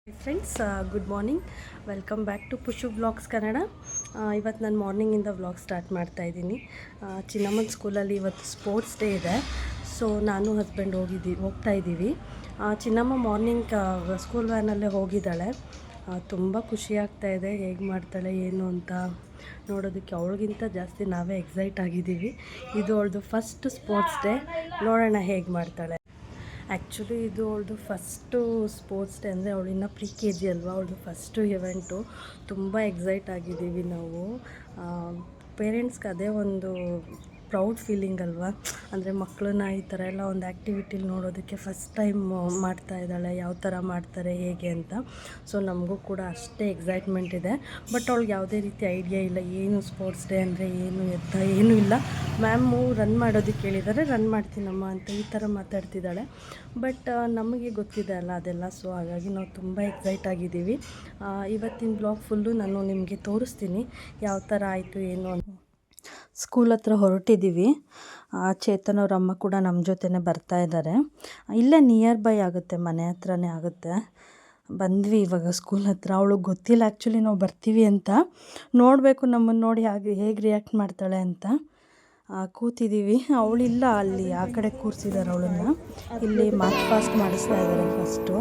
Friends, good morning. Welcome back to Pushu vlogs Kannada. ಇವತ್ತು ನಾನು ಮಾರ್ನಿಂಗಿಂದ ವ್ಲಾಗ್ ಸ್ಟಾರ್ಟ್ ಮಾಡ್ತಾಯಿದ್ದೀನಿ. ಚಿನ್ನಮ್ಮನ ಸ್ಕೂಲಲ್ಲಿ ಇವತ್ತು ಸ್ಪೋರ್ಟ್ಸ್ ಡೇ ಇದೆ. ಸೊ ನಾನು ಹಸ್ಬೆಂಡ್ ಹೋಗ್ತಾ ಇದ್ದೀವಿ. ಚಿನ್ನಮ್ಮ ಮಾರ್ನಿಂಗ್ ಸ್ಕೂಲ್ ವ್ಯಾನಲ್ಲೇ ಹೋಗಿದ್ದಾಳೆ. ತುಂಬ ಖುಷಿಯಾಗ್ತಾಯಿದೆ. ಹೇಗೆ ಮಾಡ್ತಾಳೆ ಏನು ಅಂತ ನೋಡೋದಕ್ಕೆ. ಅವಳಿಗಿಂತ ಜಾಸ್ತಿ ನಾವೇ ಎಕ್ಸೈಟ್ ಆಗಿದ್ದೀವಿ. ಇದು ಅವಳದು ಫಸ್ಟ್ ಸ್ಪೋರ್ಟ್ಸ್ ಡೇ. ನೋಡೋಣ ಹೇಗೆ ಮಾಡ್ತಾಳೆ. ಆ್ಯಕ್ಚುಲಿ ಇದು ಅವಳದು ಫಸ್ಟು ಸ್ಪೋರ್ಟ್ಸ್ ಡೇ. ಅಂದರೆ ಅವಳಿನ್ನ ಪ್ರಿ ಕೆ ಜಿ ಅಲ್ವಾ, ಅವಳದು ಫಸ್ಟು ಇವೆಂಟು. ತುಂಬ ಎಕ್ಸೈಟ್ ಆಗಿದ್ದೀವಿ ನಾವು. ಪೇರೆಂಟ್ಸ್ಗೆ ಅದೇ ಒಂದು ಪ್ರೌಡ್ ಫೀಲಿಂಗ್ ಅಲ್ವಾ. ಅಂದರೆ ಮಕ್ಕಳನ್ನ ಈ ಥರ ಎಲ್ಲ ಒಂದು ಆ್ಯಕ್ಟಿವಿಟಿಲಿ ನೋಡೋದಕ್ಕೆ ಫಸ್ಟ್ ಟೈಮ್ ಮಾಡ್ತಾ ಇದ್ದಾಳೆ. ಯಾವ ಥರ ಮಾಡ್ತಾರೆ ಹೇಗೆ ಅಂತ. ಸೊ ನಮಗೂ ಕೂಡ ಅಷ್ಟೇ ಎಕ್ಸೈಟ್ಮೆಂಟ್ ಇದೆ. ಬಟ್ ಅವಳಿಗೆ ಯಾವುದೇ ರೀತಿ ಐಡಿಯಾ ಇಲ್ಲ, ಏನು ಸ್ಪೋರ್ಟ್ಸ್ ಡೇ ಅಂದರೆ ಏನು ಎತ್ತ ಏನೂ ಇಲ್ಲ. ಮ್ಯಾಮು ರನ್ ಮಾಡೋದಕ್ಕೆ ಹೇಳಿದ್ದಾರೆ, ರನ್ ಮಾಡ್ತೀನಮ್ಮ ಅಂತ ಈ ಥರ ಮಾತಾಡ್ತಿದ್ದಾಳೆ. ಬಟ್ ನಮಗೆ ಗೊತ್ತಿದೆ ಅಲ್ಲ ಅದೆಲ್ಲ. ಸೊ ಹಾಗಾಗಿ ನಾವು ತುಂಬ ಎಕ್ಸೈಟ್ ಆಗಿದ್ದೀವಿ. ಇವತ್ತಿನ ಬ್ಲಾಗ್ ಫುಲ್ಲು ನಾನು ನಿಮಗೆ ತೋರಿಸ್ತೀನಿ ಯಾವ ಥರ ಆಯಿತು ಏನು ಅಂತ. ಸ್ಕೂಲ್ ಹತ್ರ ಹೊರಟಿದ್ದೀವಿ. ಚೇತನ್ ಅವ್ರ ಅಮ್ಮ ಕೂಡ ನಮ್ಮ ಜೊತೆನೇ ಬರ್ತಾ ಇದ್ದಾರೆ. ಇಲ್ಲೇ ನಿಯರ್ ಬೈ ಆಗುತ್ತೆ, ಮನೆ ಹತ್ರನೇ ಆಗುತ್ತೆ. ಬಂದ್ವಿ ಇವಾಗ ಸ್ಕೂಲ್ ಹತ್ರ. ಅವಳಿಗೆ ಗೊತ್ತಿಲ್ಲ ಆ್ಯಕ್ಚುಲಿ ನಾವು ಬರ್ತೀವಿ ಅಂತ. ನೋಡಬೇಕು ನಮ್ಮನ್ನು ನೋಡಿ ಹೇಗೆ ರಿಯಾಕ್ಟ್ ಮಾಡ್ತಾಳೆ ಅಂತ. ಕೂತಿದ್ದೀವಿ. ಅವಳಿಲ್ಲ, ಅಲ್ಲಿ ಆ ಕಡೆ ಕೂರಿಸಿದ್ದಾರೆ ಅವಳನ್ನು. ಇಲ್ಲಿ ಮಾರ್ಚ್ ಫಾಸ್ಟ್ ಮಾಡಿಸ್ತಾ ಇದ್ದಾರೆ ಫಸ್ಟು.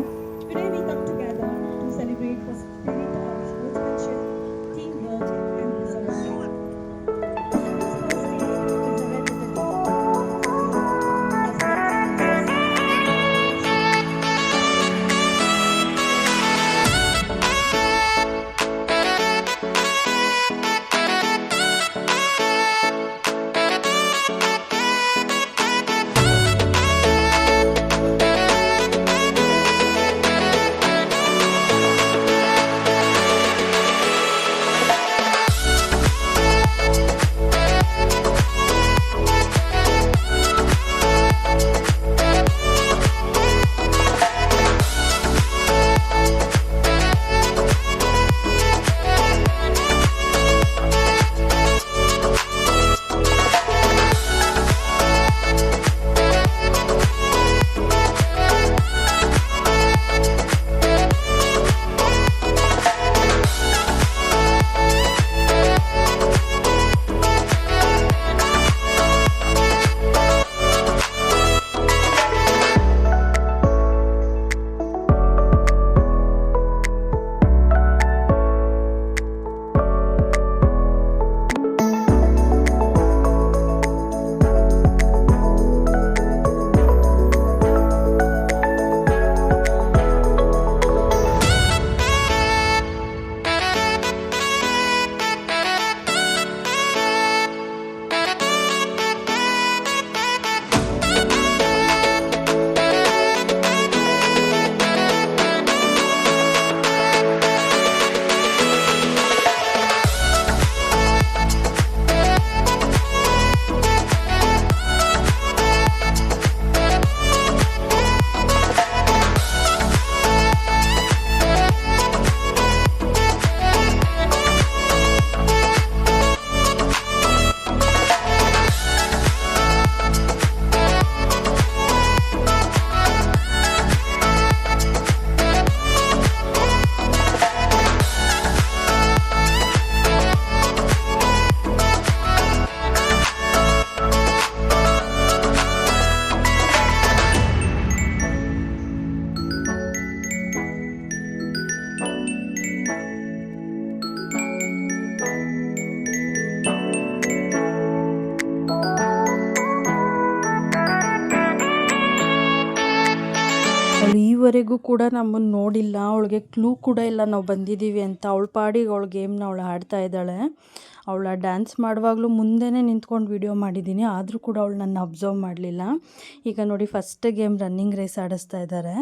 ಈವರೆಗೂ ಕೂಡ ನಮ್ಮನ್ನು ನೋಡಿಲ್ಲ. ಅವಳಿಗೆ ಕ್ಲೂ ಕೂಡ ಇಲ್ಲ ನಾವು ಬಂದಿದ್ದೀವಿ ಅಂತ. ಅವಳ ಪಾಡಿಗೆ ಅವಳ ಗೇಮ್ನ ಅವಳು ಆಡ್ತಾ ಇದ್ದಾಳೆ. ಅವಳ ಡ್ಯಾನ್ಸ್ ಮಾಡುವಾಗಲೂ ಮುಂದೆನೇ ನಿಂತ್ಕೊಂಡು ವಿಡಿಯೋ ಮಾಡಿದ್ದೀನಿ, ಆದರೂ ಕೂಡ ಅವಳು ನನ್ನ ಅಬ್ಸರ್ವ್ ಮಾಡಲಿಲ್ಲ. ಈಗ ನೋಡಿ ಫಸ್ಟ್ ಗೇಮ್ ರನ್ನಿಂಗ್ ರೇಸ್ ಆಡಿಸ್ತಾ ಇದ್ದಾರೆ.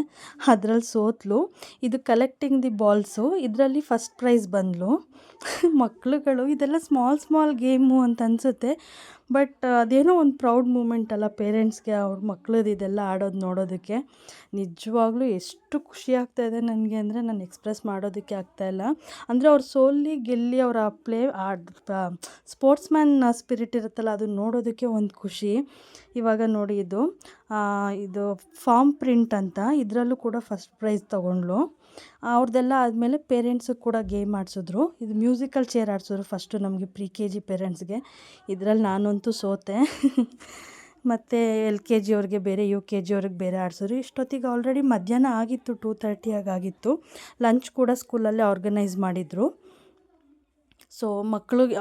ಅದರಲ್ಲಿ ಸೋತ್ಲು. ಇದು ಕಲೆಕ್ಟಿಂಗ್ ದಿ ಬಾಲ್ಸು, ಇದರಲ್ಲಿ ಫಸ್ಟ್ ಪ್ರೈಸ್ ಬಂದಳು. ಮಕ್ಕಳುಗಳು ಇದೆಲ್ಲ ಸ್ಮಾಲ್ ಗೇಮು ಅಂತ ಅನಿಸುತ್ತೆ. ಬಟ್ ಅದೇನೋ ಒಂದು ಪ್ರೌಡ್ ಮೂಮೆಂಟ್ ಅಲ್ಲ ಪೇರೆಂಟ್ಸ್ಗೆ, ಅವ್ರ ಮಕ್ಳದ್ದು ಇದೆಲ್ಲ ಆಡೋದು ನೋಡೋದಕ್ಕೆ. ನಿಜವಾಗ್ಲೂ ಎಷ್ಟು ಖುಷಿ ಆಗ್ತಾಯಿದೆ ನನಗೆ ಅಂದರೆ ನಾನು ಎಕ್ಸ್ಪ್ರೆಸ್ ಮಾಡೋದಕ್ಕೆ ಆಗ್ತಾಯಿಲ್ಲ. ಅಂದರೆ ಅವ್ರು ಸೋಲ್ಲಿ ಗೆಲ್ಲಿ ಅವರ ಸ್ಪೋರ್ಟ್ಸ್ ಮ್ಯಾನ್ ಸ್ಪಿರಿಟ್ ಇರುತ್ತಲ್ಲ, ಅದು ನೋಡೋದಕ್ಕೆ ಒಂದು ಖುಷಿ. ಇವಾಗ ನೋಡಿ ಇದು ಫಾರ್ಮ್ ಪ್ರಿಂಟ್ ಅಂತ, ಇದರಲ್ಲೂ ಕೂಡ ಫಸ್ಟ್ ಪ್ರೈಸ್ ತೊಗೊಂಡ್ಳು. ಅವ್ರದ್ದೆಲ್ಲ ಆದಮೇಲೆ ಪೇರೆಂಟ್ಸಿಗೆ ಕೂಡ ಗೇಮ್ ಆಡಿಸಿದ್ರು. ಇದು ಮ್ಯೂಸಿಕಲ್ ಚೇರ್ ಆಡಿಸಿದ್ರು ಫಸ್ಟು ನಮಗೆ KG ಪೇರೆಂಟ್ಸ್ಗೆ. ಇದರಲ್ಲಿ ನಾನಂತೂ ಸೋತೆ. ಮತ್ತು LKG ಅವ್ರಿಗೆ ಬೇರೆ, UKG ಅವ್ರಿಗೆ ಬೇರೆ ಆಡಿಸಿದ್ರು. ಇಷ್ಟೊತ್ತಿಗೆ ಆಲ್ರೆಡಿ ಮಧ್ಯಾಹ್ನ ಆಗಿತ್ತು, 2:30 ಆಗಿತ್ತು. ಲಂಚ್ ಕೂಡ ಸ್ಕೂಲಲ್ಲೇ ಆರ್ಗನೈಸ್ ಮಾಡಿದರು. ಸೊ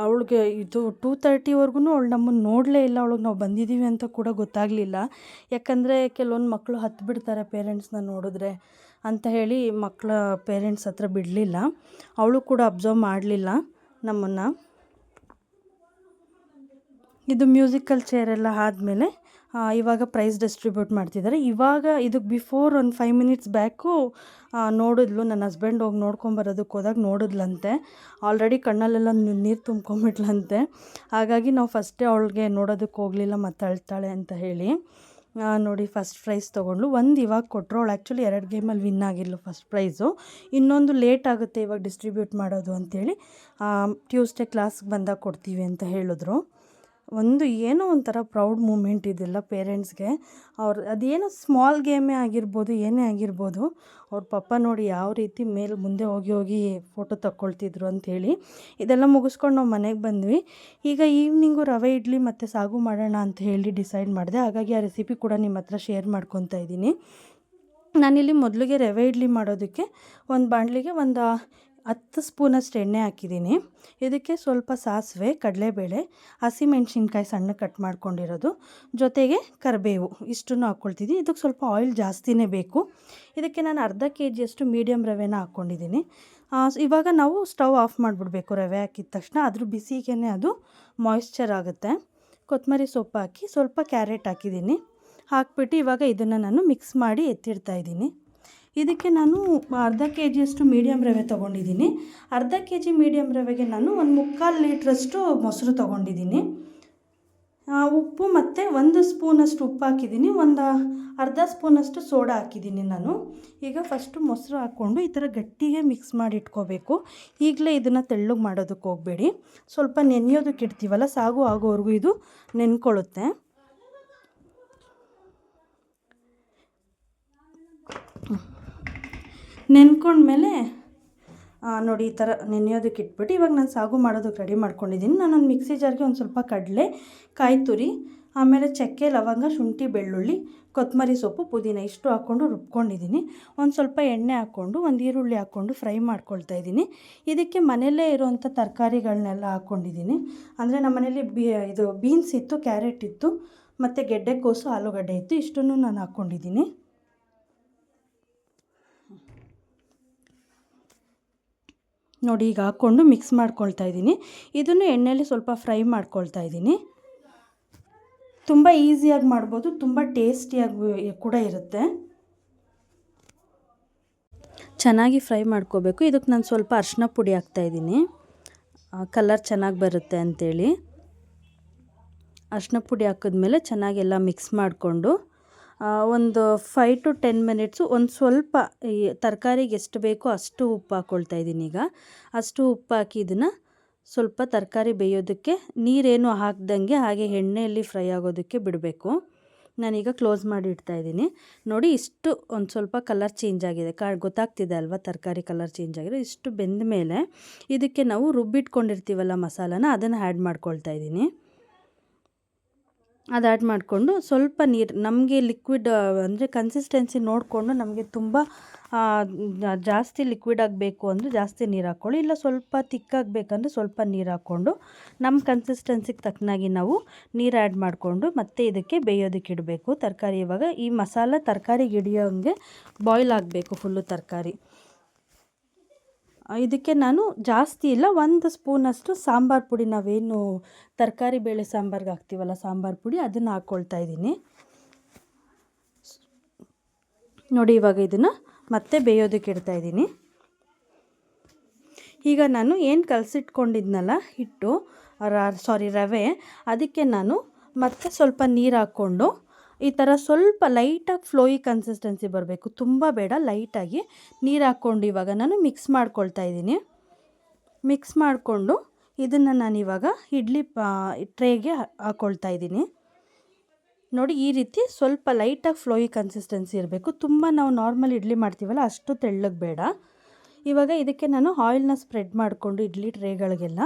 ಅವಳಿಗೆ ಇದು 2:30ವರೆಗೂ ಅವಳು ನಮ್ಮನ್ನು ನೋಡಲೇ ಇಲ್ಲ. ಅವಳಿಗೆ ನಾವು ಬಂದಿದ್ದೀವಿ ಅಂತ ಕೂಡ ಗೊತ್ತಾಗಲಿಲ್ಲ. ಯಾಕಂದರೆ ಕೆಲವೊಂದು ಮಕ್ಕಳು ಹತ್ತು ಬಿಡ್ತಾರೆ ಪೇರೆಂಟ್ಸ್ನ ನೋಡಿದ್ರೆ ಅಂತ ಹೇಳಿ ಮಕ್ಕಳ ಪೇರೆಂಟ್ಸ್ ಹತ್ರ ಬಿಡಲಿಲ್ಲ. ಅವಳು ಕೂಡ ಅಬ್ಸರ್ವ್ ಮಾಡಲಿಲ್ಲ ನಮ್ಮನ್ನು. ಇದು ಮ್ಯೂಸಿಕಲ್ ಚೇರೆಲ್ಲ ಆದಮೇಲೆ ಇವಾಗ ಪ್ರೈಸ್ ಡಿಸ್ಟ್ರಿಬ್ಯೂಟ್ ಮಾಡ್ತಿದ್ದಾರೆ. ಇವಾಗ ಇದಕ್ಕೆ ಬಿಫೋರ್ ಒಂದು 5 ಮಿನಿಟ್ಸ್ ಬ್ಯಾಕು ನೋಡಿದ್ಲು. ನನ್ನ ಹಸ್ಬೆಂಡ್ ಹೋಗಿ ನೋಡ್ಕೊಂಬರೋದಕ್ಕೆ ಹೋದಾಗ ನೋಡಿದ್ಲಂತೆ. ಆಲ್ರೆಡಿ ಕಣ್ಣಲ್ಲೆಲ್ಲ ನೀರು ತುಂಬ್ಕೊಂಬಿಟ್ಲಂತೆ. ಹಾಗಾಗಿ ನಾವು ಫಸ್ಟೇ ಅವಳಿಗೆ ನೋಡೋದಕ್ಕೆ ಹೋಗಲಿಲ್ಲ, ಮತ್ತು ಅಳ್ತಾಳೆ ಅಂತ ಹೇಳಿ. ನೋಡಿ ಫಸ್ಟ್ ಪ್ರೈಸ್ ತೊಗೊಂಡ್ಳು. ಒಂದು ಇವಾಗ ಕೊಟ್ಟರು. ಅವಳು ಆ್ಯಕ್ಚುಲಿ 2 ಗೇಮಲ್ಲಿ ವಿನ್ ಆಗಿದ್ಲು ಫಸ್ಟ್ ಪ್ರೈಸು. ಇನ್ನೊಂದು ಲೇಟ್ ಆಗುತ್ತೆ ಇವಾಗ ಡಿಸ್ಟ್ರಿಬ್ಯೂಟ್ ಮಾಡೋದು ಅಂಥೇಳಿ, ಟ್ಯೂಸ್ಡೇ ಕ್ಲಾಸ್ಗೆ ಬಂದಾಗ ಕೊಡ್ತೀವಿ ಅಂತ ಹೇಳಿದ್ರು. ಏನೋ ಒಂಥರ ಪ್ರೌಡ್ ಮೂಮೆಂಟ್ ಇದೆಲ್ಲ ಪೇರೆಂಟ್ಸ್ಗೆ. ಅದೇನೋ ಸ್ಮಾಲ್ ಗೇಮೇ ಆಗಿರ್ಬೋದು, ಏನೇ ಆಗಿರ್ಬೋದು, ಅವ್ರ ಪಪ್ಪ ನೋಡಿ ಯಾವ ರೀತಿ ಮುಂದೆ ಹೋಗಿ ಫೋಟೋ ತಗೊಳ್ತಿದ್ರು ಅಂಥೇಳಿ. ಇದೆಲ್ಲ ಮುಗಿಸ್ಕೊಂಡು ನಾವು ಮನೆಗೆ ಬಂದ್ವಿ. ಈಗ ಈವ್ನಿಂಗು ರವೆ ಇಡ್ಲಿ ಮತ್ತು ಸಾಗು ಮಾಡೋಣ ಅಂತ ಹೇಳಿ ಡಿಸೈಡ್ ಮಾಡಿದೆ. ಹಾಗಾಗಿ ಆ ರೆಸಿಪಿ ಕೂಡ ನಿಮ್ಮ ಹತ್ರ ಶೇರ್ ಮಾಡ್ಕೊತಾ ಇದ್ದೀನಿ. ನಾನಿಲ್ಲಿ ಮೊದಲಿಗೆ ರವೆ ಇಡ್ಲಿ ಮಾಡೋದಕ್ಕೆ ಒಂದು ಬಾಣಲಿಗೆ 10 ಸ್ಪೂನಷ್ಟು ಎಣ್ಣೆ ಹಾಕಿದ್ದೀನಿ. ಇದಕ್ಕೆ ಸ್ವಲ್ಪ ಸಾಸಿವೆ, ಕಡಲೆಬೇಳೆ, ಹಸಿಮೆಣ್ಸಿನ್ಕಾಯಿ ಸಣ್ಣ ಕಟ್ ಮಾಡ್ಕೊಂಡಿರೋದು, ಜೊತೆಗೆ ಕರಿಬೇವು, ಇಷ್ಟನ್ನು ಹಾಕ್ಕೊಳ್ತಿದ್ದೀನಿ. ಇದಕ್ಕೆ ಸ್ವಲ್ಪ ಆಯಿಲ್ ಜಾಸ್ತಿನೇ ಬೇಕು. ಇದಕ್ಕೆ ನಾನು ಅರ್ಧ KGಯಷ್ಟು ಮೀಡಿಯಮ್ ರವೆನ ಹಾಕ್ಕೊಂಡಿದ್ದೀನಿ. ಇವಾಗ ನಾವು ಸ್ಟವ್ ಆಫ್ ಮಾಡಿಬಿಡ್ಬೇಕು. ರವೆ ಹಾಕಿದ ತಕ್ಷಣ ಅದ್ರ ಬಿಸಿಗೆ ಅದು ಮಾಯಿಶ್ಚರ್ ಆಗುತ್ತೆ. ಕೊತ್ತಂಬರಿ ಸೊಪ್ಪು ಹಾಕಿ ಸ್ವಲ್ಪ ಕ್ಯಾರೆಟ್ ಹಾಕಿದ್ದೀನಿ. ಹಾಕ್ಬಿಟ್ಟು ಇವಾಗ ಇದನ್ನು ನಾನು ಮಿಕ್ಸ್ ಮಾಡಿ ಎತ್ತಿಡ್ತಾಯಿದ್ದೀನಿ. ಇದಕ್ಕೆ ನಾನು ಅರ್ಧ KGಯಷ್ಟು ಮೀಡಿಯಮ್ ರವೆ ತೊಗೊಂಡಿದ್ದೀನಿ. ಅರ್ಧ KG ಮೀಡಿಯಮ್ ರವೆಗೆ ನಾನು 1/4 ಲೀಟ್ರಷ್ಟು ಮೊಸರು ತೊಗೊಂಡಿದ್ದೀನಿ. ಉಪ್ಪು ಮತ್ತು 1 ಸ್ಪೂನಷ್ಟು ಉಪ್ಪು ಹಾಕಿದ್ದೀನಿ. ಅರ್ಧ ಸ್ಪೂನಷ್ಟು ಸೋಡಾ ಹಾಕಿದ್ದೀನಿ ನಾನು. ಈಗ ಫಸ್ಟು ಮೊಸರು ಹಾಕ್ಕೊಂಡು ಈ ಥರ ಗಟ್ಟಿಗೆ ಮಿಕ್ಸ್ ಮಾಡಿ ಇಟ್ಕೋಬೇಕು. ಈಗಲೇ ಇದನ್ನು ತೆಳ್ಳಗೆ ಮಾಡೋದಕ್ಕೆ ಹೋಗಬೇಡಿ. ಸ್ವಲ್ಪ ನೆನೆಯೋದಕ್ಕೆ ಇಡ್ತೀವಲ್ಲ, ಸಾಗು ಆಗೋವರೆಗೂ ಇದು ನೆನ್ಕೊಳ್ಳುತ್ತೆ. ನೆನ್ಕೊಂಡ್ಮೇಲೆ ನೋಡಿ ಈ ಥರ ನೆನೆಯೋದಕ್ಕೆ ಇಟ್ಬಿಟ್ಟು ಇವಾಗ ನಾನು ಸಾಗು ಮಾಡೋದಕ್ಕೆ ರೆಡಿ ಮಾಡ್ಕೊಂಡಿದ್ದೀನಿ. ನಾನೊಂದು ಮಿಕ್ಸಿ ಜಾರ್ಗೆ ಒಂದು ಸ್ವಲ್ಪ ಕಡಲೆ, ಕಾಯಿ ತುರಿ, ಆಮೇಲೆ ಚಕ್ಕೆ, ಲವಂಗ, ಶುಂಠಿ, ಬೆಳ್ಳುಳ್ಳಿ, ಕೊತ್ತಂಬರಿ ಸೊಪ್ಪು, ಪುದೀನ ಇಷ್ಟು ಹಾಕ್ಕೊಂಡು ರುಬ್ಕೊಂಡಿದ್ದೀನಿ. ಒಂದು ಸ್ವಲ್ಪ ಎಣ್ಣೆ ಹಾಕ್ಕೊಂಡು ಒಂದು ಈರುಳ್ಳಿ ಹಾಕ್ಕೊಂಡು ಫ್ರೈ ಮಾಡ್ಕೊಳ್ತಾ ಇದ್ದೀನಿ. ಇದಕ್ಕೆ ಮನೆಯಲ್ಲೇ ಇರೋವಂಥ ತರಕಾರಿಗಳನ್ನೆಲ್ಲ ಹಾಕ್ಕೊಂಡಿದ್ದೀನಿ. ಅಂದರೆ ನಮ್ಮ ಮನೇಲಿ ಬೀನ್ಸ್ ಇತ್ತು, ಕ್ಯಾರೆಟ್ ಇತ್ತು, ಮತ್ತು ಗೆಡ್ಡೆಕೋಸು, ಆಲೂಗಡ್ಡೆ ಇತ್ತು. ಇಷ್ಟನ್ನು ನಾನು ಹಾಕ್ಕೊಂಡಿದ್ದೀನಿ. ನೋಡಿ ಈಗ ಹಾಕ್ಕೊಂಡು ಮಿಕ್ಸ್ ಮಾಡ್ಕೊಳ್ತಾ ಇದ್ದೀನಿ. ಇದನ್ನು ಎಣ್ಣೆಯಲ್ಲಿ ಸ್ವಲ್ಪ ಫ್ರೈ ಮಾಡ್ಕೊಳ್ತಾ ಇದ್ದೀನಿ. ತುಂಬ ಈಸಿಯಾಗಿ ಮಾಡ್ಬೋದು, ತುಂಬ ಟೇಸ್ಟಿಯಾಗಿ ಕೂಡ ಇರುತ್ತೆ. ಚೆನ್ನಾಗಿ ಫ್ರೈ ಮಾಡ್ಕೋಬೇಕು. ಇದಕ್ಕೆ ನಾನು ಸ್ವಲ್ಪ ಅರಿಶಿನ ಪುಡಿ ಹಾಕ್ತಾಯಿದ್ದೀನಿ, ಕಲರ್ ಚೆನ್ನಾಗಿ ಬರುತ್ತೆ ಅಂಥೇಳಿ. ಅರಿಶಿನ ಪುಡಿ ಹಾಕಿದ್ಮೇಲೆ ಚೆನ್ನಾಗೆಲ್ಲ ಮಿಕ್ಸ್ ಮಾಡಿಕೊಂಡು ಒಂದು 5 to 10 ಮಿನಿಟ್ಸು ಒಂದು ಸ್ವಲ್ಪ ಈ ತರಕಾರಿಗೆ ಎಷ್ಟು ಬೇಕೋ ಅಷ್ಟು ಉಪ್ಪು ಹಾಕ್ಕೊಳ್ತಾ ಇದ್ದೀನಿ. ಈಗ ಅಷ್ಟು ಉಪ್ಪು ಹಾಕಿ ಇದನ್ನು ಸ್ವಲ್ಪ ತರಕಾರಿ ಬೇಯೋದಕ್ಕೆ, ನೀರೇನು ಹಾಕ್ದಂಗೆ ಹಾಗೆ ಎಣ್ಣೆಯಲ್ಲಿ ಫ್ರೈ ಆಗೋದಕ್ಕೆ ಬಿಡಬೇಕು. ನಾನೀಗ ಕ್ಲೋಸ್ ಮಾಡಿ ಇಡ್ತಾಯಿದ್ದೀನಿ. ನೋಡಿ ಇಷ್ಟು ಒಂದು ಸ್ವಲ್ಪ ಕಲರ್ ಚೇಂಜ್ ಆಗಿದೆ, ಗೊತ್ತಾಗ್ತಿದೆ ಅಲ್ವಾ ತರಕಾರಿ ಕಲರ್ ಚೇಂಜ್ ಆಗಿದೆ. ಇಷ್ಟು ಬೆಂದ ಮೇಲೆ ಇದಕ್ಕೆ ನಾವು ರುಬ್ಬಿಟ್ಕೊಂಡಿರ್ತೀವಲ್ಲ ಮಸಾಲಾನ, ಅದನ್ನು ಆ್ಯಡ್ ಮಾಡ್ಕೊಳ್ತಾ ಇದ್ದೀನಿ. ಅದು ಆ್ಯಡ್ ಮಾಡಿಕೊಂಡು ಸ್ವಲ್ಪ ನೀರು, ನಮಗೆ ಲಿಕ್ವಿಡ್ ಅಂದರೆ ಕನ್ಸಿಸ್ಟೆನ್ಸಿ ನೋಡಿಕೊಂಡು, ನಮಗೆ ತುಂಬ ಜಾಸ್ತಿ ಲಿಕ್ವಿಡ್ ಆಗಬೇಕು ಅಂದರೆ ಜಾಸ್ತಿ ನೀರು ಹಾಕ್ಕೊಳ್ಳಿ, ಇಲ್ಲ ಸ್ವಲ್ಪ ತಿಕ್ಕಾಗಬೇಕಂದ್ರೆ ಸ್ವಲ್ಪ ನೀರು ಹಾಕ್ಕೊಂಡು ನಮ್ಮ ಕನ್ಸಿಸ್ಟೆನ್ಸಿಗೆ ತಕ್ಕನಾಗಿ ನಾವು ನೀರು ಆ್ಯಡ್ ಮಾಡಿಕೊಂಡು ಮತ್ತೆ ಇದಕ್ಕೆ ಬೇಯೋದಕ್ಕೆ ಇಡಬೇಕು ತರಕಾರಿ. ಇವಾಗ ಈ ಮಸಾಲ ತರಕಾರಿಗೆ ಹಿಡಿಯೋಂಗೆ ಬಾಯ್ಲ್ ಆಗಬೇಕು ಫುಲ್ಲು ತರಕಾರಿ. ಇದಕ್ಕೆ ನಾನು ಜಾಸ್ತಿ ಇಲ್ಲ, 1 ಸ್ಪೂನಷ್ಟು ಸಾಂಬಾರು ಪುಡಿ, ನಾವೇನು ತರಕಾರಿ ಬೇಳೆ ಸಾಂಬಾರ್ಗೆ ಹಾಕ್ತೀವಲ್ಲ ಸಾಂಬಾರು ಪುಡಿ, ಅದನ್ನು ಹಾಕ್ಕೊಳ್ತಾ ಇದ್ದೀನಿ. ನೋಡಿ ಇವಾಗ ಇದನ್ನು ಮತ್ತೆ ಬೇಯೋದಕ್ಕೆ ಇಡ್ತಾಯಿದ್ದೀನಿ. ಈಗ ನಾನು ಏನು ಕಲಸಿಟ್ಕೊಂಡಿದ್ನಲ್ಲ ಹಿಟ್ಟು, ರವೆ, ಅದಕ್ಕೆ ನಾನು ಮತ್ತೆ ಸ್ವಲ್ಪ ನೀರು ಹಾಕ್ಕೊಂಡು ಈ ಥರ ಸ್ವಲ್ಪ ಲೈಟಾಗಿ ಫ್ಲೋಯಿ ಕನ್ಸಿಸ್ಟೆನ್ಸಿ ಬರಬೇಕು, ತುಂಬ ಬೇಡ, ಲೈಟಾಗಿ ನೀರು ಹಾಕ್ಕೊಂಡು ಇವಾಗ ನಾನು ಮಿಕ್ಸ್ ಮಾಡ್ಕೊಳ್ತಾ ಇದ್ದೀನಿ. ಮಿಕ್ಸ್ ಮಾಡಿಕೊಂಡು ಇದನ್ನು ನಾನಿವಾಗ ಇಡ್ಲಿ ಟ್ರೇಗೆ ಹಾಕ್ಕೊಳ್ತಾ ಇದ್ದೀನಿ. ನೋಡಿ, ಈ ರೀತಿ ಸ್ವಲ್ಪ ಲೈಟಾಗಿ ಫ್ಲೋಯಿ ಕನ್ಸಿಸ್ಟೆನ್ಸಿ ಇರಬೇಕು. ತುಂಬ ನಾವು ನಾರ್ಮಲ್ ಇಡ್ಲಿ ಮಾಡ್ತೀವಲ್ಲ ಅಷ್ಟು ತೆಳ್ಳಗೆ ಬೇಡ. ಇವಾಗ ಇದಕ್ಕೆ ನಾನು ಆಯಿಲ್ನ ಸ್ಪ್ರೆಡ್ ಮಾಡಿಕೊಂಡು ಇಡ್ಲಿ ಟ್ರೇಗಳಿಗೆಲ್ಲ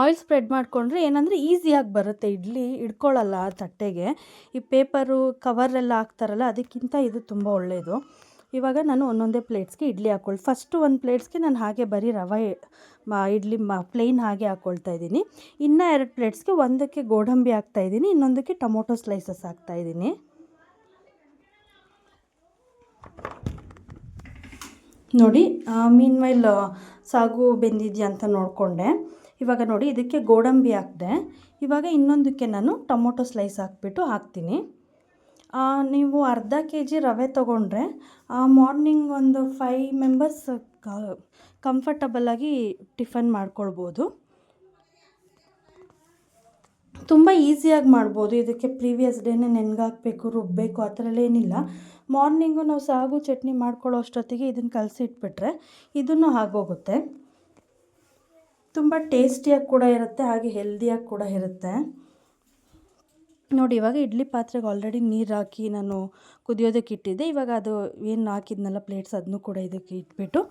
ಆಯಿಲ್ ಸ್ಪ್ರೆಡ್ ಮಾಡಿಕೊಂಡ್ರೆ ಏನಂದರೆ ಈಸಿಯಾಗಿ ಬರುತ್ತೆ, ಇಡ್ಲಿ ಇಡ್ಕೊಳ್ಳಲ್ಲ ತಟ್ಟೆಗೆ. ಈ ಪೇಪರು ಕವರೆಲ್ಲ ಹಾಕ್ತಾರಲ್ಲ ಅದಕ್ಕಿಂತ ಇದು ತುಂಬ ಒಳ್ಳೆಯದು. ಇವಾಗ ನಾನು ಒಂದೊಂದೇ ಪ್ಲೇಟ್ಸ್ಗೆ ಇಡ್ಲಿ ಫಸ್ಟು ಒಂದು ಪ್ಲೇಟ್ಸ್ಗೆ ನಾನು ಹಾಗೆ ಬರೀ ರವೆ ಇಡ್ಲಿ ಪ್ಲೇನ್ ಹಾಗೆ ಹಾಕ್ಕೊಳ್ತಾ ಇದ್ದೀನಿ. ಇನ್ನೂ 2 ಪ್ಲೇಟ್ಸ್ಗೆ ಒಂದಕ್ಕೆ ಗೋಡಂಬಿ ಹಾಕ್ತಾಯಿದ್ದೀನಿ, ಇನ್ನೊಂದಕ್ಕೆ ಟೊಮೊಟೊ ಸ್ಲೈಸಸ್ ಹಾಕ್ತಾಯಿದ್ದೀನಿ. ನೋಡಿ, ಮೀನ್ವೈಲ್ ಸಾಗು ಬೆಂದಿದೆಯಾ ಅಂತ ನೋಡಿಕೊಂಡೆ. ಇವಾಗ ನೋಡಿ, ಇದಕ್ಕೆ ಗೋಡಂಬಿ ಹಾಕಿದೆ. ಇವಾಗ ಇನ್ನೊಂದಕ್ಕೆ ನಾನು ಟೊಮೊಟೊ ಸ್ಲೈಸ್ ಹಾಕ್ತೀನಿ. ನೀವು ಅರ್ಧ kg ರವೆ ತೊಗೊಂಡ್ರೆ ಮಾರ್ನಿಂಗ್ ಒಂದು 5 ಮೆಂಬರ್ಸ್ ಕಂಫರ್ಟಬಲಾಗಿ ಟಿಫನ್ ಮಾಡ್ಕೊಳ್ಬೋದು. ತುಂಬ ಈಸಿಯಾಗಿ ಮಾಡ್ಬೋದು. ಇದಕ್ಕೆ ಪ್ರೀವಿಯಸ್ ಡೇನೇ ನೆನೆಗಾಕಬೇಕು, ರುಬ್ಬಬೇಕು ಆ ಥರ ಎಲ್ಲ ಏನಿಲ್ಲ. ಮಾರ್ನಿಂಗು ನಾವು ಸಾಗು ಚಟ್ನಿ ಮಾಡ್ಕೊಳ್ಳೋ ಅಷ್ಟೊತ್ತಿಗೆ ಇದನ್ನು ಕಲಸಿಟ್ಬಿಟ್ರೆ ಇದನ್ನು ಆಗೋಗುತ್ತೆ. ತುಂಬ ಟೇಸ್ಟಿಯಾಗಿ ಕೂಡ ಇರುತ್ತೆ, ಹಾಗೆ ಹೆಲ್ದಿಯಾಗಿ ಕೂಡ ಇರುತ್ತೆ. ನೋಡಿ, ಇವಾಗ ಇಡ್ಲಿ ಪಾತ್ರೆಗೆ ಆಲ್ರೆಡಿ ನೀರು ಹಾಕಿ ನಾನು ಕುದಿಯೋದಕ್ಕೆ ಇಟ್ಟಿದ್ದೆ. ಇವಾಗ ಅದು ಏನು ಹಾಕಿದ್ನಲ್ಲ ಪ್ಲೇಟ್ಸ್ ಅದನ್ನು ಕೂಡ ಇದಕ್ಕೆ ಇಟ್ಬಿಟ್ಟು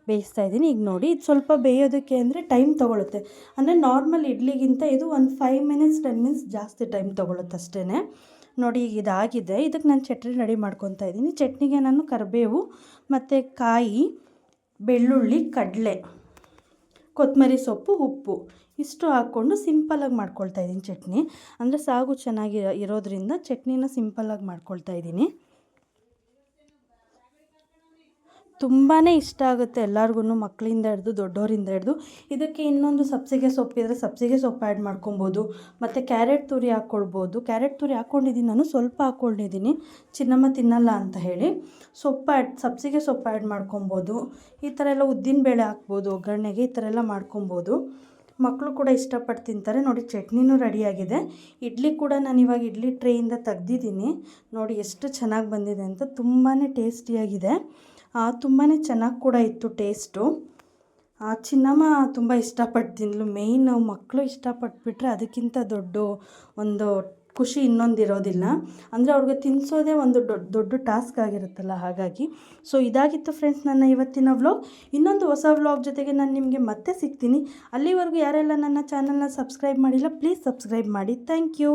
ಬೇಯಿಸ್ತಾ ಇದ್ದೀನಿ. ಈಗ ನೋಡಿ, ಇದು ಸ್ವಲ್ಪ ಬೇಯೋದಕ್ಕೆ ಅಂದರೆ ಟೈಮ್ ತೊಗೊಳುತ್ತೆ. ಅಂದರೆ ನಾರ್ಮಲ್ ಇಡ್ಲಿಗಿಂತ ಇದು ಒಂದು 5 ಮಿನಿಟ್ಸ್ 10 ಮಿನಿಟ್ಸ್ ಜಾಸ್ತಿ ಟೈಮ್ ತೊಗೊಳುತ್ತೆ ಅಷ್ಟೇ. ನೋಡಿ, ಈಗ ಇದಾಗಿದೆ. ಇದಕ್ಕೆ ನಾನು ಚಟ್ನಿ ರೆಡಿ ಮಾಡ್ಕೊತಾ ಇದ್ದೀನಿ. ಚಟ್ನಿಗೆ ನಾನು ಕರಿಬೇವು ಮತ್ತು ಕಾಯಿ, ಬೆಳ್ಳುಳ್ಳಿ, ಕಡಲೆ, ಕೊತ್ತಂಬರಿ ಸೊಪ್ಪು, ಉಪ್ಪು ಇಷ್ಟು ಹಾಕ್ಕೊಂಡು ಸಿಂಪಲಾಗಿ ಮಾಡ್ಕೊಳ್ತಾ ಇದ್ದೀನಿ ಚಟ್ನಿ. ಅಂದರೆ ಸಾಗು ಚೆನ್ನಾಗಿ ಇರೋದ್ರಿಂದ ಚಟ್ನಿನ ಸಿಂಪಲಾಗಿ ಮಾಡ್ಕೊಳ್ತಾ ಇದ್ದೀನಿ. ತುಂಬಾ ಇಷ್ಟ ಆಗುತ್ತೆ ಎಲ್ಲರಿಗೂ, ಮಕ್ಕಳಿಂದ ಹಿಡ್ದು ದೊಡ್ಡವರಿಂದ ಹಿಡ್ದು. ಇದಕ್ಕೆ ಇನ್ನೊಂದು ಸಬ್ಸಿಗೆ ಸೊಪ್ಪಿದ್ರೆ ಸಬ್ಸಿಗೆ ಸೊಪ್ಪು ಆ್ಯಡ್ ಮಾಡ್ಕೊಬೋದು, ಮತ್ತು ಕ್ಯಾರೆಟ್ ತುರಿ ಹಾಕ್ಕೊಳ್ಬೋದು. ಕ್ಯಾರೆಟ್ ತುರಿ ಹಾಕ್ಕೊಂಡಿದ್ದೀನಿ ನಾನು, ಸ್ವಲ್ಪ ಹಾಕ್ಕೊಂಡಿದ್ದೀನಿ ಚಿನ್ನಮ್ಮ ತಿನ್ನಲ್ಲ ಅಂತ ಹೇಳಿ. ಸಬ್ಸಿಗೆ ಸೊಪ್ಪು ಆ್ಯಡ್ ಮಾಡ್ಕೊಬೋದು. ಈ ಥರ ಎಲ್ಲ ಉದ್ದಿನಬೇಳೆ ಹಾಕ್ಬೋದು ಒಗ್ಗರಣೆಗೆ, ಈ ಥರ ಎಲ್ಲ ಮಾಡ್ಕೊಬೋದು. ಮಕ್ಕಳು ಕೂಡ ಇಷ್ಟಪಟ್ಟು ತಿಂತಾರೆ. ನೋಡಿ, ಚಟ್ನಿನೂ ರೆಡಿಯಾಗಿದೆ. ಇಡ್ಲಿ ಕೂಡ ನಾನು ಇವಾಗ ಇಡ್ಲಿ ಟ್ರೇಯಿಂದ ತೆಗ್ದಿದ್ದೀನಿ. ನೋಡಿ ಎಷ್ಟು ಚೆನ್ನಾಗಿ ಬಂದಿದೆ ಅಂತ, ತುಂಬಾ ಟೇಸ್ಟಿಯಾಗಿದೆ. ತುಂಬಾ ಚೆನ್ನಾಗಿ ಕೂಡ ಇತ್ತು ಟೇಸ್ಟು. ಚಿನ್ನಮ್ಮ ತುಂಬ ಇಷ್ಟಪಟ್ಟು ತಿಂದಳು. ಮೇಯ್ನು ಮಕ್ಕಳು ಇಷ್ಟಪಟ್ಬಿಟ್ರೆ ಅದಕ್ಕಿಂತ ದೊಡ್ಡ ಒಂದು ಖುಷಿ ಇನ್ನೊಂದಿರೋದಿಲ್ಲ. ಅಂದರೆ ಅವ್ರಿಗೆ ತಿನ್ನಿಸೋದೇ ಒಂದು ದೊಡ್ಡ ಟಾಸ್ಕ್ ಆಗಿರುತ್ತಲ್ಲ, ಹಾಗಾಗಿ. ಸೊ ಇದಾಗಿತ್ತು ಫ್ರೆಂಡ್ಸ್ ನನ್ನ ಇವತ್ತಿನ ವ್ಲಾಗ್. ಇನ್ನೊಂದು ಹೊಸ ವ್ಲಾಗ್ ಜೊತೆಗೆ ನಾನು ನಿಮಗೆ ಮತ್ತೆ ಸಿಗ್ತೀನಿ. ಅಲ್ಲಿವರೆಗೂ ಯಾರೆಲ್ಲ ನನ್ನ ಚಾನಲ್ನ ಸಬ್ಸ್ಕ್ರೈಬ್ ಮಾಡಿಲ್ಲ ಪ್ಲೀಸ್ ಸಬ್ಸ್ಕ್ರೈಬ್ ಮಾಡಿ. Thank you.